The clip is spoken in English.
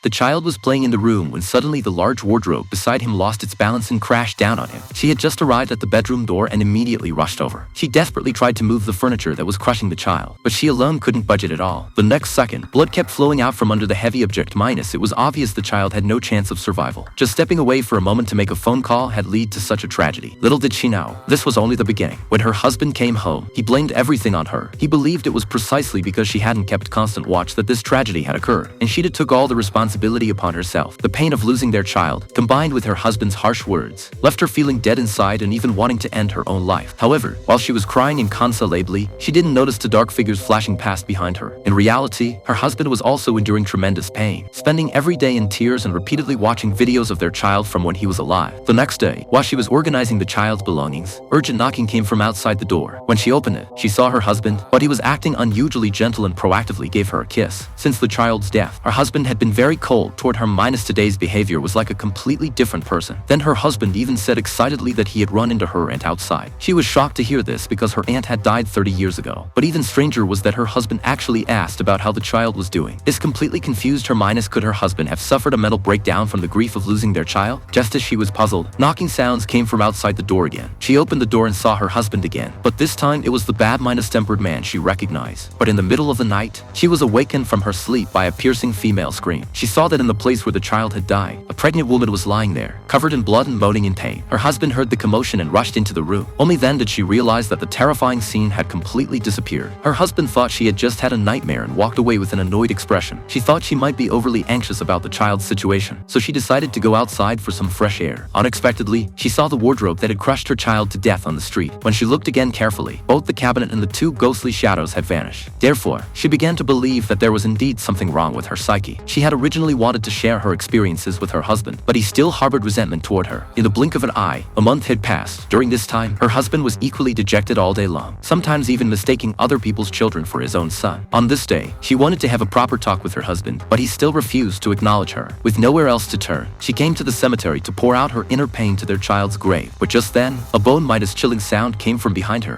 The child was playing in the room when suddenly the large wardrobe beside him lost its balance and crashed down on him. She had just arrived at the bedroom door and immediately rushed over. She desperately tried to move the furniture that was crushing the child, but she alone couldn't budge it at all. The next second, blood kept flowing out from under the heavy object. It was obvious the child had no chance of survival. Just stepping away for a moment to make a phone call had led to such a tragedy. Little did she know, this was only the beginning. When her husband came home, he blamed everything on her. He believed it was precisely because she hadn't kept constant watch that this tragedy had occurred, and she took all the responsibility upon herself. The pain of losing their child, combined with her husband's harsh words, left her feeling dead inside and even wanting to end her own life. However, while she was crying inconsolably, she didn't notice two dark figures flashing past behind her. In reality, her husband was also enduring tremendous pain, spending every day in tears and repeatedly watching videos of their child from when he was alive. The next day, while she was organizing the child's belongings, urgent knocking came from outside the door. When she opened it, she saw her husband, but he was acting unusually gentle and proactively gave her a kiss. Since the child's death, her husband had been very cold toward her. Today's behavior was like a completely different person. Then her husband even said excitedly that he had run into her aunt outside. She was shocked to hear this because her aunt had died 30 years ago. But even stranger was that her husband actually asked about how the child was doing. This completely confused her. Could her husband have suffered a mental breakdown from the grief of losing their child? Just as she was puzzled, knocking sounds came from outside the door again. She opened the door and saw her husband again, but this time it was the bad-tempered man she recognized. But in the middle of the night, she was awakened from her sleep by a piercing female scream. She saw that in the place where the child had died, a pregnant woman was lying there, covered in blood and moaning in pain. Her husband heard the commotion and rushed into the room. Only then did she realize that the terrifying scene had completely disappeared. Her husband thought she had just had a nightmare and walked away with an annoyed expression. She thought she might be overly anxious about the child's situation, so she decided to go outside for some fresh air. Unexpectedly, she saw the wardrobe that had crushed her child to death on the street. When she looked again carefully, both the cabinet and the two ghostly shadows had vanished. Therefore, she began to believe that there was indeed something wrong with her psyche. She had originally wanted to share her experiences with her husband, but he still harbored resentment toward her. In the blink of an eye, a month had passed. During this time, her husband was equally dejected all day long, sometimes even mistaking other people's children for his own son. On this day, she wanted to have a proper talk with her husband, but he still refused to acknowledge her. With nowhere else to turn, she came to the cemetery to pour out her inner pain to their child's grave. But just then, a bone-chilling sound came from behind her.